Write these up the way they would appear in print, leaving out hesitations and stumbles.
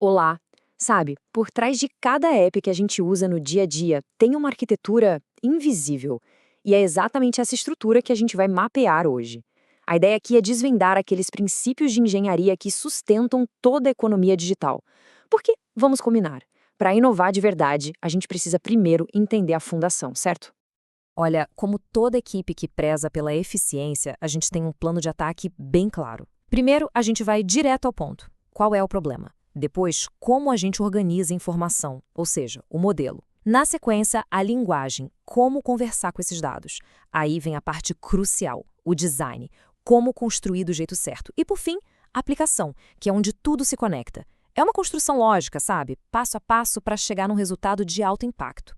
Olá! Sabe, por trás de cada app que a gente usa no dia a dia tem uma arquitetura invisível. E é exatamente essa estrutura que a gente vai mapear hoje. A ideia aqui é desvendar aqueles princípios de engenharia que sustentam toda a economia digital. Porque, vamos combinar, para inovar de verdade, a gente precisa primeiro entender a fundação, certo? Olha, como toda equipe que preza pela eficiência, a gente tem um plano de ataque bem claro. Primeiro, a gente vai direto ao ponto. Qual é o problema? Depois, como a gente organiza a informação, ou seja, o modelo. Na sequência, a linguagem, como conversar com esses dados. Aí vem a parte crucial, o design, como construir do jeito certo. E, por fim, a aplicação, que é onde tudo se conecta. É uma construção lógica, sabe? Passo a passo para chegar num resultado de alto impacto.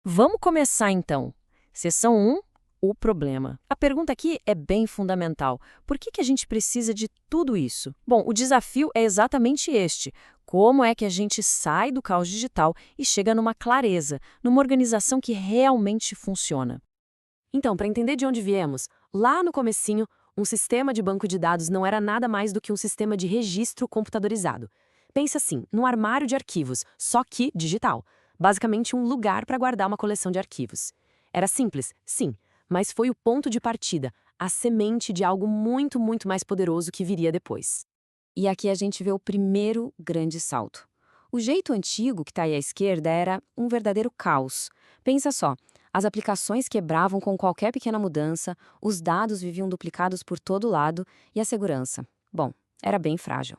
Vamos começar então. Seção 1, o problema. A pergunta aqui é bem fundamental. Por que a gente precisa de tudo isso? Bom, o desafio é exatamente este. Como é que a gente sai do caos digital e chega numa clareza, numa organização que realmente funciona? Então, para entender de onde viemos, lá no comecinho, um sistema de banco de dados não era nada mais do que um sistema de registro computadorizado. Pensa assim, num armário de arquivos, só que digital. Basicamente um lugar para guardar uma coleção de arquivos. Era simples, sim, mas foi o ponto de partida, a semente de algo muito, muito mais poderoso que viria depois. E aqui a gente vê o primeiro grande salto. O jeito antigo, que está aí à esquerda, era um verdadeiro caos. Pensa só, as aplicações quebravam com qualquer pequena mudança, os dados viviam duplicados por todo lado e a segurança, bom, era bem frágil.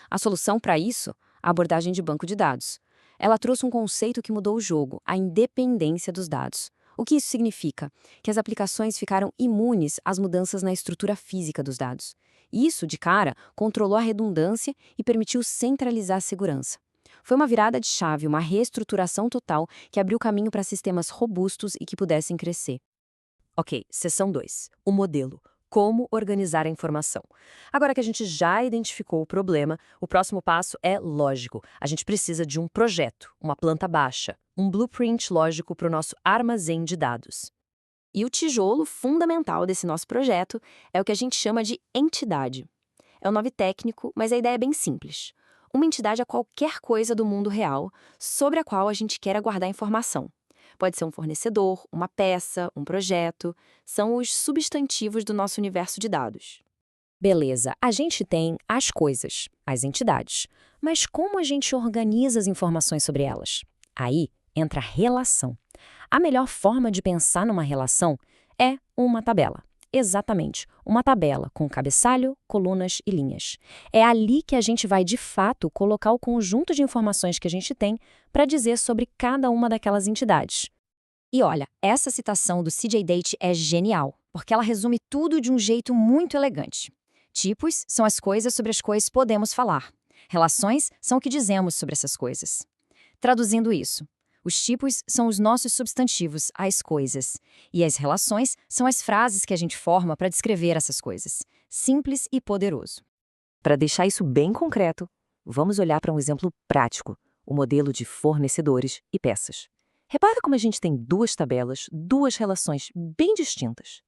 A solução para isso? A abordagem de banco de dados. Ela trouxe um conceito que mudou o jogo, a independência dos dados. O que isso significa? Que as aplicações ficaram imunes às mudanças na estrutura física dos dados. Isso, de cara, controlou a redundância e permitiu centralizar a segurança. Foi uma virada de chave, uma reestruturação total que abriu caminho para sistemas robustos e que pudessem crescer. Ok, seção 2. O modelo. Como organizar a informação. Agora que a gente já identificou o problema, o próximo passo é lógico. A gente precisa de um projeto, uma planta baixa, um blueprint lógico para o nosso armazém de dados. E o tijolo fundamental desse nosso projeto é o que a gente chama de entidade. É um nome técnico, mas a ideia é bem simples. Uma entidade é qualquer coisa do mundo real sobre a qual a gente quer guardar informação. Pode ser um fornecedor, uma peça, um projeto. São os substantivos do nosso universo de dados. Beleza, a gente tem as coisas, as entidades. Mas como a gente organiza as informações sobre elas? Aí entra a relação. A melhor forma de pensar numa relação é uma tabela. Exatamente, uma tabela com cabeçalho, colunas e linhas. É ali que a gente vai, de fato, colocar o conjunto de informações que a gente tem para dizer sobre cada uma daquelas entidades. E olha, essa citação do CJ Date é genial, porque ela resume tudo de um jeito muito elegante. Tipos são as coisas sobre as quais podemos falar. Relações são o que dizemos sobre essas coisas. Traduzindo isso, os tipos são os nossos substantivos, as coisas. E as relações são as frases que a gente forma para descrever essas coisas. Simples e poderoso. Para deixar isso bem concreto, vamos olhar para um exemplo prático, o modelo de fornecedores e peças. Repara como a gente tem duas tabelas, duas relações bem distintas.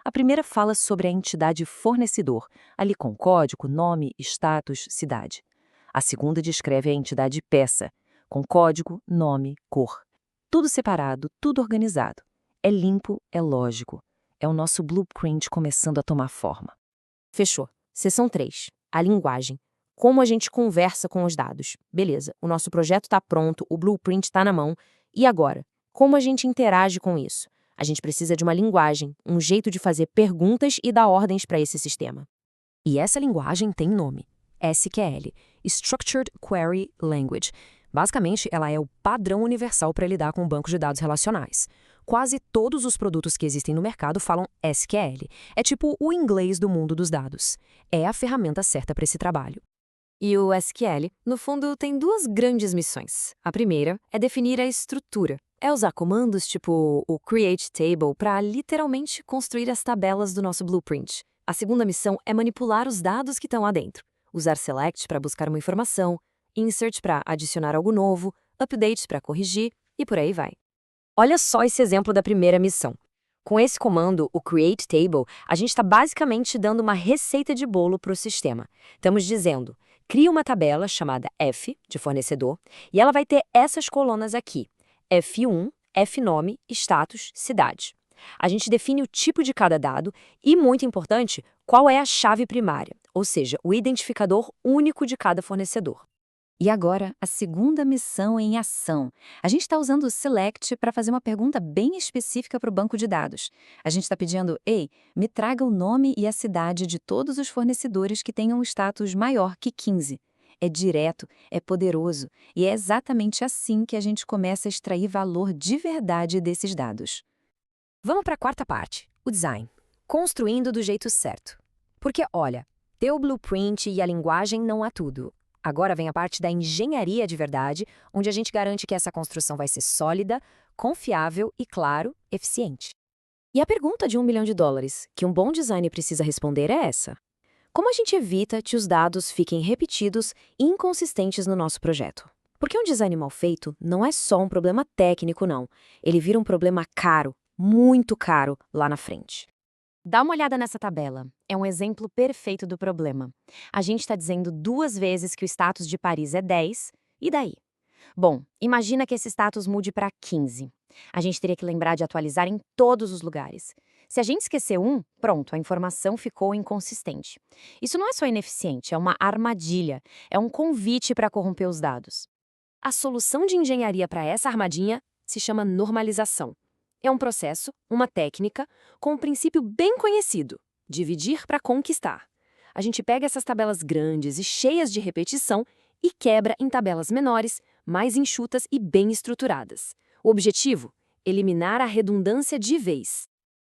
A primeira fala sobre a entidade fornecedor, ali com código, nome, status, cidade. A segunda descreve a entidade peça, com código, nome, cor. Tudo separado, tudo organizado. É limpo, é lógico. É o nosso blueprint começando a tomar forma. Fechou. Seção 3. A linguagem. Como a gente conversa com os dados. Beleza, o nosso projeto está pronto, o blueprint está na mão. E agora? Como a gente interage com isso? A gente precisa de uma linguagem, um jeito de fazer perguntas e dar ordens para esse sistema. E essa linguagem tem nome, SQL, Structured Query Language. Basicamente, ela é o padrão universal para lidar com bancos de dados relacionais. Quase todos os produtos que existem no mercado falam SQL. É tipo o inglês do mundo dos dados. É a ferramenta certa para esse trabalho. E o SQL, no fundo, tem duas grandes missões. A primeira é definir a estrutura. É usar comandos tipo o create table para literalmente construir as tabelas do nosso blueprint. A segunda missão é manipular os dados que estão lá dentro. Usar select para buscar uma informação, insert para adicionar algo novo, update para corrigir e por aí vai. Olha só esse exemplo da primeira missão. Com esse comando, o create table, a gente está basicamente dando uma receita de bolo para o sistema. Estamos dizendo, cria uma tabela chamada F, de fornecedor, e ela vai ter essas colunas aqui: F1, F-nome, status, cidade. A gente define o tipo de cada dado e, muito importante, qual é a chave primária, ou seja, o identificador único de cada fornecedor. E agora, a segunda missão em ação. A gente está usando o Select para fazer uma pergunta bem específica para o banco de dados. A gente está pedindo: ei, me traga o nome e a cidade de todos os fornecedores que tenham um status maior que 15. É direto, é poderoso, e é exatamente assim que a gente começa a extrair valor de verdade desses dados. Vamos para a quarta parte, o design. Construindo do jeito certo. Porque, olha, ter o blueprint e a linguagem não é tudo. Agora vem a parte da engenharia de verdade, onde a gente garante que essa construção vai ser sólida, confiável e, claro, eficiente. E a pergunta de $1 milhão que um bom design precisa responder é essa: como a gente evita que os dados fiquem repetidos e inconsistentes no nosso projeto? Porque um design mal feito não é só um problema técnico, não. Ele vira um problema caro, muito caro, lá na frente. Dá uma olhada nessa tabela. É um exemplo perfeito do problema. A gente está dizendo 2 vezes que o status de Paris é 10, e daí? Bom, imagina que esse status mude para 15. A gente teria que lembrar de atualizar em todos os lugares. Se a gente esquecer um, pronto, a informação ficou inconsistente. Isso não é só ineficiente, é uma armadilha, é um convite para corromper os dados. A solução de engenharia para essa armadilha se chama normalização. É um processo, uma técnica, com um princípio bem conhecido: dividir para conquistar. A gente pega essas tabelas grandes e cheias de repetição e quebra em tabelas menores, mais enxutas e bem estruturadas. O objetivo? Eliminar a redundância de vez.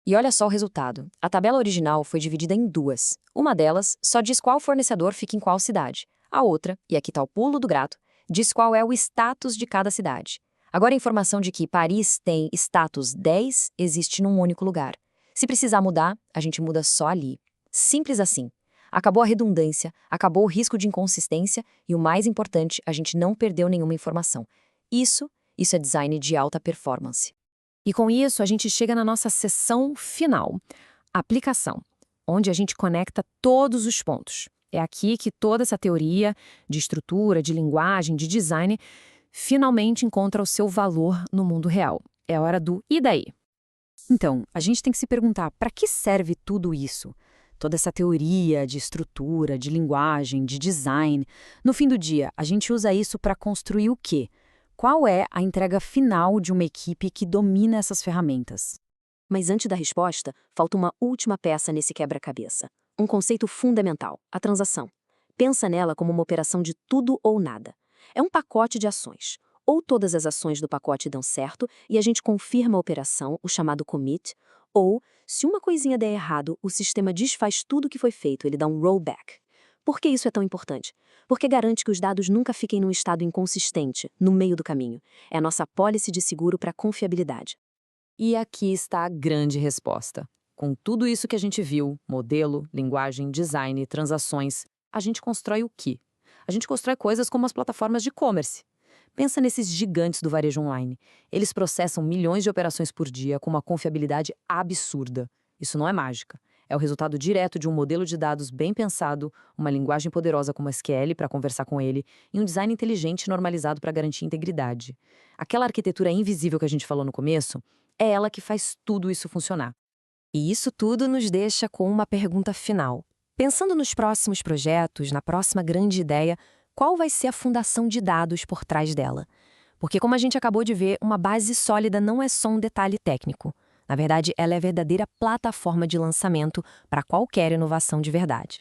E olha só o resultado. A tabela original foi dividida em 2. Uma delas só diz qual fornecedor fica em qual cidade. A outra, e aqui está o pulo do gato, diz qual é o status de cada cidade. Agora a informação de que Paris tem status 10 existe num único lugar. Se precisar mudar, a gente muda só ali. Simples assim. Acabou a redundância, acabou o risco de inconsistência e, o mais importante, a gente não perdeu nenhuma informação. Isso é design de alta performance. E com isso, a gente chega na nossa seção final, aplicação, onde a gente conecta todos os pontos. É aqui que toda essa teoria de estrutura, de linguagem, de design finalmente encontra o seu valor no mundo real. É hora do e daí? Então, a gente tem que se perguntar: para que serve tudo isso? Toda essa teoria de estrutura, de linguagem, de design. No fim do dia, a gente usa isso para construir o quê? Qual é a entrega final de uma equipe que domina essas ferramentas? Mas antes da resposta, falta uma última peça nesse quebra-cabeça. Um conceito fundamental: a transação. Pensa nela como uma operação de tudo ou nada. É um pacote de ações. Ou todas as ações do pacote dão certo e a gente confirma a operação, o chamado commit, ou, se uma coisinha der errado, o sistema desfaz tudo o que foi feito, ele dá um rollback. Por que isso é tão importante? Porque garante que os dados nunca fiquem num estado inconsistente, no meio do caminho. É a nossa apólice de seguro para confiabilidade. E aqui está a grande resposta. Com tudo isso que a gente viu, modelo, linguagem, design, transações, a gente constrói o quê? A gente constrói coisas como as plataformas de e-commerce. Pensa nesses gigantes do varejo online. Eles processam milhões de operações por dia com uma confiabilidade absurda. Isso não é mágica. É o resultado direto de um modelo de dados bem pensado, uma linguagem poderosa como SQL para conversar com ele e um design inteligente e normalizado para garantir integridade. Aquela arquitetura invisível que a gente falou no começo, é ela que faz tudo isso funcionar. E isso tudo nos deixa com uma pergunta final. Pensando nos próximos projetos, na próxima grande ideia, qual vai ser a fundação de dados por trás dela? Porque, como a gente acabou de ver, uma base sólida não é só um detalhe técnico. Na verdade, ela é a verdadeira plataforma de lançamento para qualquer inovação de verdade.